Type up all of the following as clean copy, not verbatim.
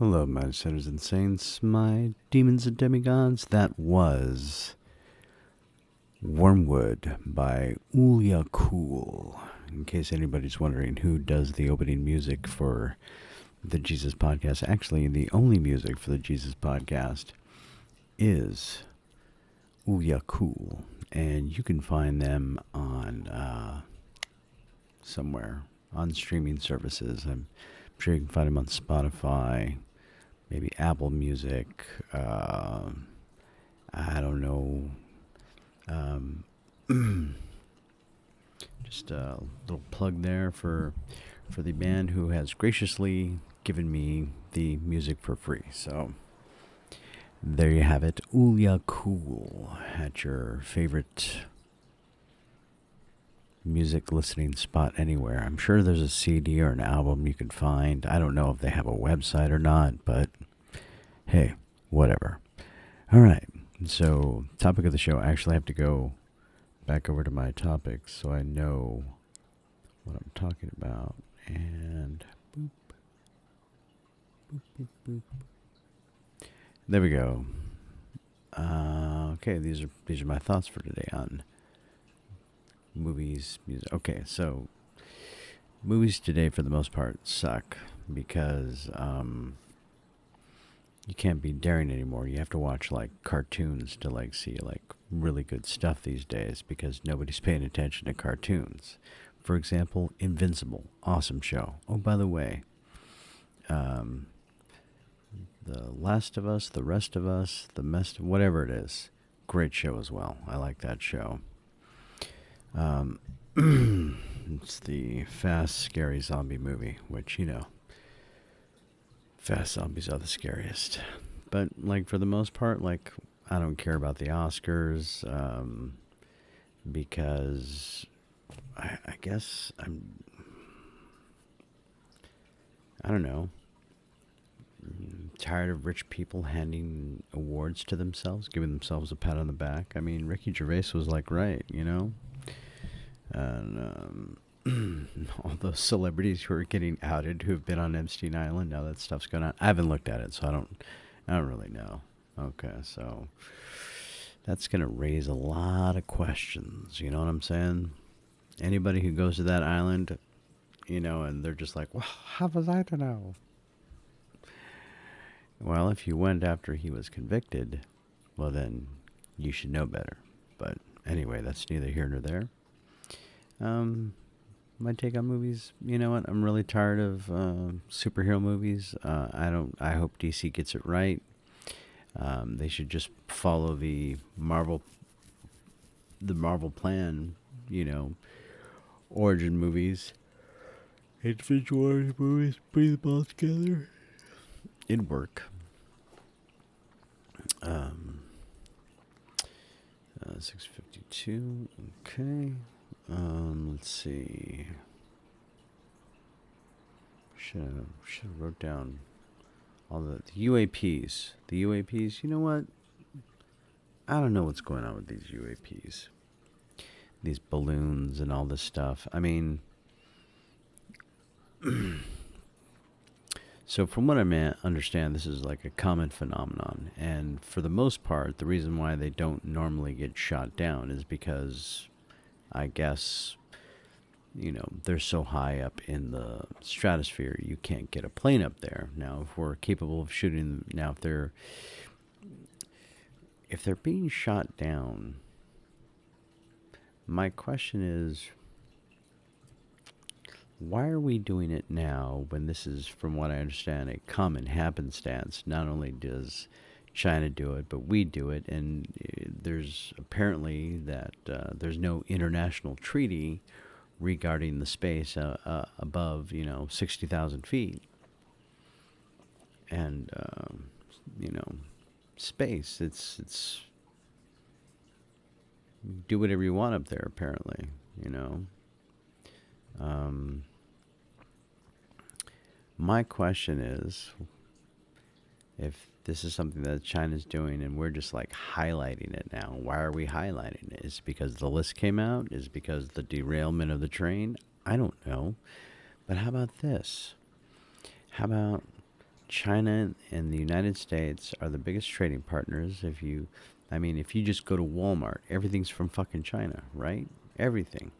Hello, my sinners and saints, my demons and demigods. That was Wormwood by Ulya Cool. In case anybody's wondering who does the opening music for the Jesus podcast, actually, the only music for the Jesus podcast is Ulya Cool. And you can find them on somewhere on streaming services. I'm sure you can find them on Spotify, maybe Apple Music. I don't know. Just a little plug there for the band who has graciously given me the music for free. So there you have it, Ulya Cool at your favorite music listening spot anywhere. I'm sure there's a CD or an album you can find. I don't know if they have a website or not, but hey, whatever. All right. So, topic of the show. I actually have to go back over to my topics so I know what I'm talking about. And boop, boop, boop, boop. There we go. Okay, these are my thoughts for today on movies, music. Okay, so movies today for the most part suck because you can't be daring anymore. You have to watch like cartoons to like see like really good stuff these days because nobody's paying attention to cartoons. For example, Invincible, awesome show. Oh, by the way, The Last of Us, The Rest of Us, The Mess, whatever it is, great show as well. I like that show. It's the fast, scary zombie movie, which, you know, fast zombies are the scariest. But, like, for the most part, like, I don't care about the Oscars, because I guess I don't know, tired of rich people handing awards to themselves, giving themselves a pat on the back. I mean, Ricky Gervais was like, right, you know? And all those celebrities who are getting outed who have been on Epstein Island, now that stuff's going on. I haven't looked at it, so I don't really know. Okay, so that's going to raise a lot of questions, you know what I'm saying? Anybody who goes to that island, you know, and they're just like, well, how was I to know? Well, if you went after he was convicted, well, then you should know better. But anyway, that's neither here nor there. My take on movies, you know what? I'm really tired of superhero movies. I hope DC gets it right. They should just follow the Marvel plan, you know, origin movies, individual origin movies, bring them all together. It'd work. 6:52. Okay. Let's see. Should have wrote down all the UAPs. The UAPs. You know what? I don't know what's going on with these UAPs. These balloons and all this stuff. I mean, so from what I understand, this is like a common phenomenon. And for the most part, the reason why they don't normally get shot down is because, I guess, you know, they're so high up in the stratosphere, you can't get a plane up there. Now, if we're capable of shooting, now if they're being shot down, my question is, why are we doing it now when this is, from what I understand, a common happenstance? Not only does China do it, but we do it, and there's apparently that there's no international treaty regarding the space above, you know, 60,000 feet. And, you know, space, it's do whatever you want up there, apparently, you know. My question is, if this is something that China's doing and we're just like highlighting it now, why are we highlighting it? Is it because the list came out? Is it because the derailment of the train? I don't know. But how about this? How about China and the United States are the biggest trading partners. If you just go to Walmart, everything's from fucking China, right? Everything.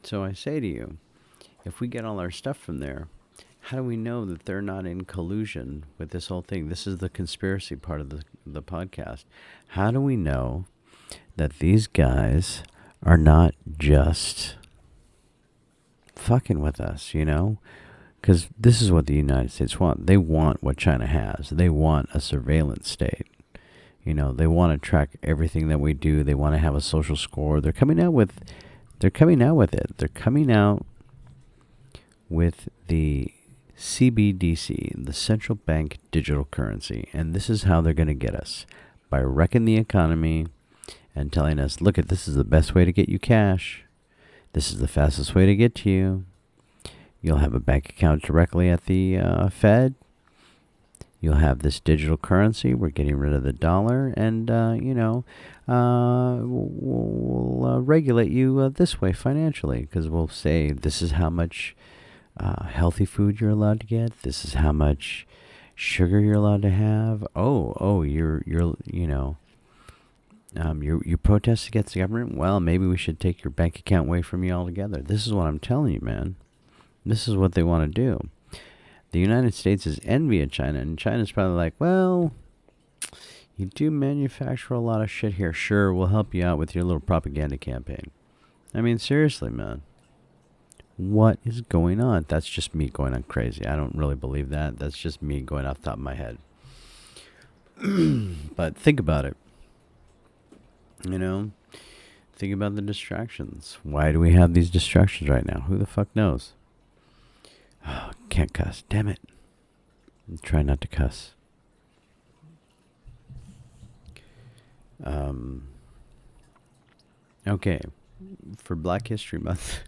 So I say to you, if we get all our stuff from there, how do we know that they're not in collusion with this whole thing? This is the conspiracy part of the podcast. How do we know that these guys are not just fucking with us, Because this is what the United States want. They want what China has. They want a surveillance state. They want to track everything that we do. They want to have a social score. They're coming out with it. They're coming out with the CBDC, the central bank digital currency. And this is how they're going to get us. By wrecking the economy and telling us, look, this is the best way to get you cash. This is the fastest way to get to you. You'll have a bank account directly at the Fed. You'll have this digital currency. We're getting rid of the dollar. And, we'll regulate you this way financially. Because we'll say this is how much healthy food you're allowed to get. This is how much sugar you're allowed to have. You protest against the government? Well, maybe we should take your bank account away from you altogether. This is what I'm telling you, man. This is what they want to do. The United States is envy of China, and China's probably like, well, you do manufacture a lot of shit here. Sure, we'll help you out with your little propaganda campaign. I mean, seriously, man. What is going on? That's just me going on crazy. I don't really believe that. That's just me going off the top of my head. But think about it. Think about the distractions. Why do we have these distractions right now? Who the fuck knows? Oh, can't cuss. Damn it. I'm trying not to cuss. Okay. For Black History Month,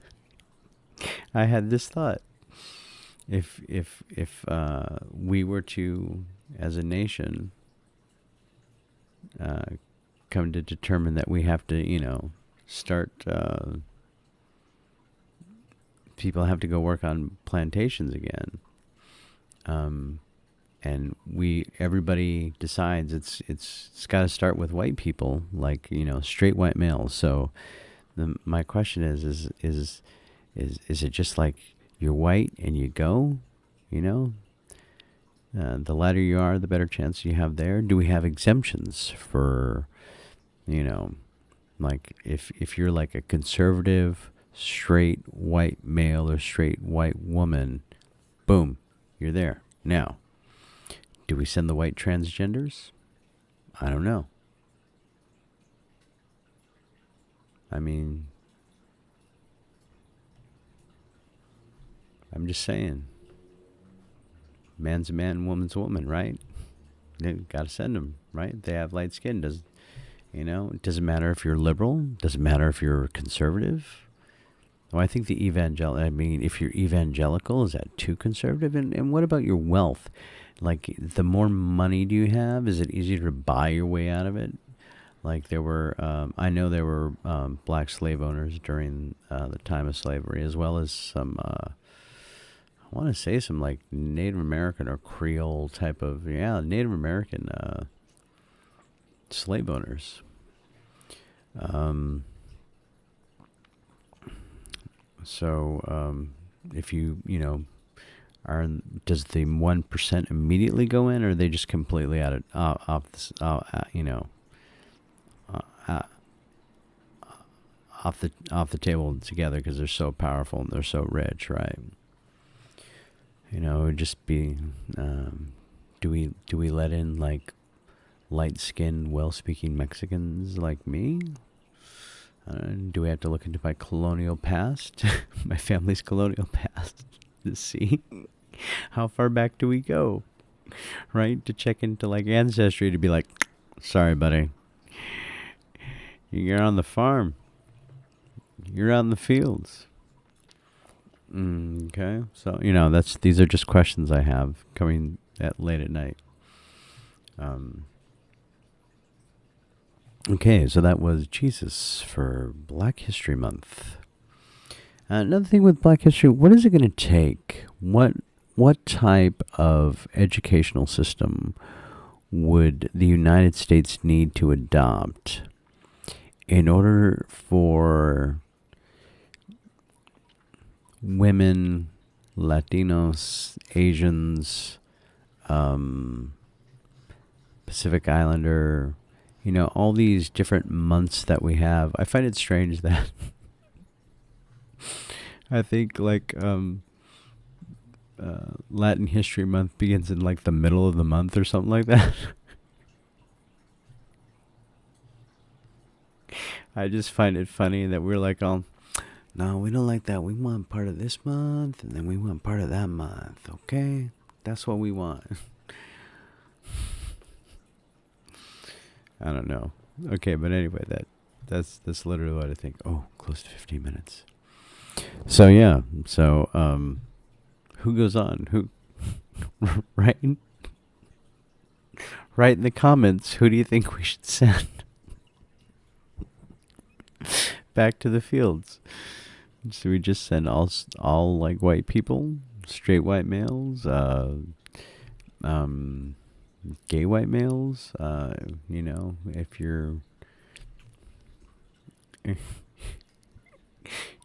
I had this thought. If we were to, as a nation, come to determine that we have to, start, people have to go work on plantations again. And everybody decides it's got to start with white people, like, straight white males. So my question is it just like you're white and you go, the lighter you are, the better chance you have there? Do we have exemptions for, like if you're like a conservative, straight white male or straight white woman, boom, you're there. Now, do we send the white transgenders? I don't know. I mean, I'm just saying. Man's a man, woman's a woman, right? They gotta send them, right? They have light skin. It doesn't matter if you're liberal. Doesn't matter if you're conservative. Well, I think if you're evangelical, is that too conservative? And what about your wealth? Like, the more money do you have? Is it easier to buy your way out of it? Like, I know there were black slave owners during the time of slavery, as well as some, I want to say some like Native American or Creole type of, Native American slave owners. So if you does the 1% immediately go in, or are they just completely off the table together because they're so powerful and they're so rich, right? It would just be, do we let in like light-skinned, well-speaking Mexicans like me? Do we have to look into my colonial past, my family's colonial past, to see how far back do we go, right? To check into like Ancestry to be like, sorry, buddy, you're on the farm, you're out in the fields. Okay, so these are just questions I have coming at late at night. Okay, so that was Jesus for Black History Month. Another thing with Black History, what is it going to take? What what type of educational system would the United States need to adopt in order for women, Latinos, Asians, Pacific Islander, all these different months that we have? I find it strange that I think Latin History Month begins in the middle of the month or something like that. I just find it funny that we're no, we don't like that. We want part of this month, and then we want part of that month. Okay, that's what we want. I don't know. Okay, but anyway, that's literally what I think. Oh, close to 15 minutes. So yeah, who goes on? Who? Right in the comments. Who do you think we should send back to the fields? So we just send all white people, straight white males, gay white males. If you're.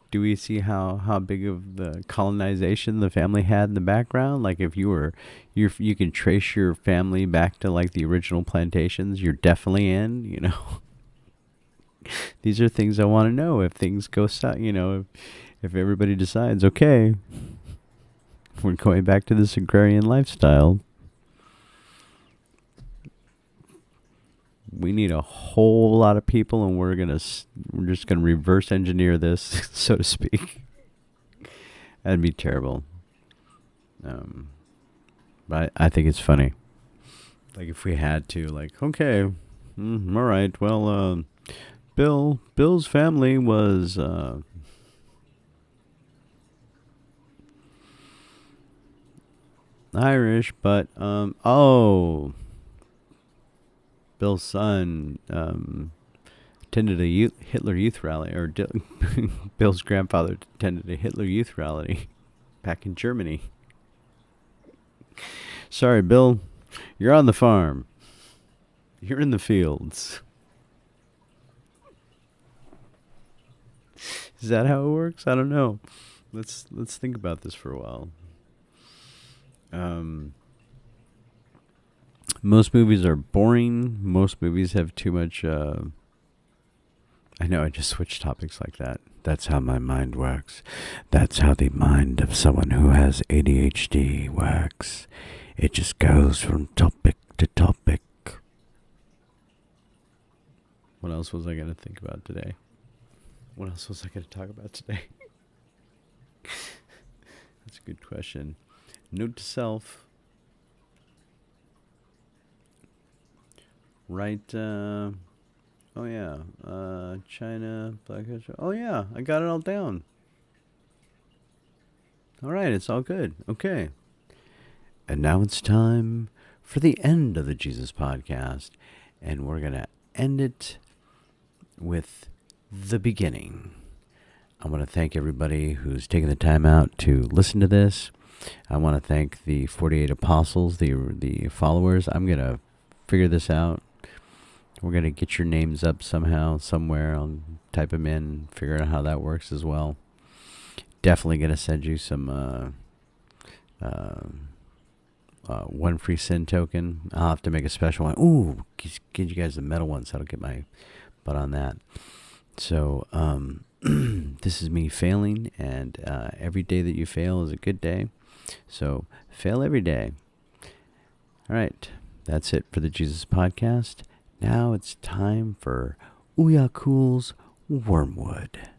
Do we see how big of the colonization the family had in the background? If you can trace your family back to the original plantations, you're definitely in, These are things I want to know if things go south, if everybody decides, okay, we're going back to this agrarian lifestyle. We need a whole lot of people, and we're just gonna reverse engineer this, so to speak. That'd be terrible. But I think it's funny. If we had to, okay, all right, well, Bill's family was Irish, but Bill's son attended a Hitler Youth rally, or Bill's grandfather attended a Hitler Youth rally back in Germany. Sorry, Bill, you're on the farm. You're in the fields. Is that how it works? I don't know. Let's think about this for a while. Most movies are boring. Most movies have too much. I know I just switched topics like that. That's how my mind works. That's how the mind of someone who has ADHD works. It just goes from topic to topic. What else was I going to think about today? What else was I going to talk about today? That's a good question. Note to self. Right, China, Black History. Oh yeah, I got it all down. All right, it's all good. Okay. And now it's time for the end of the Jesus podcast. And we're going to end it with the beginning. I want to thank everybody who's taken the time out to listen to this. I want to thank the 48 apostles, the followers. I'm going to figure this out. We're going to get your names up somehow, somewhere. I'll type them in, figure out how that works as well. Definitely going to send you some one free sin token. I'll have to make a special one. Ooh, get you guys the metal one, so I'll get my butt on that. So this is me failing, and every day that you fail is a good day. So fail every day. All right, that's it for the Jesus podcast. Now it's time for Ouya Cool's Wormwood.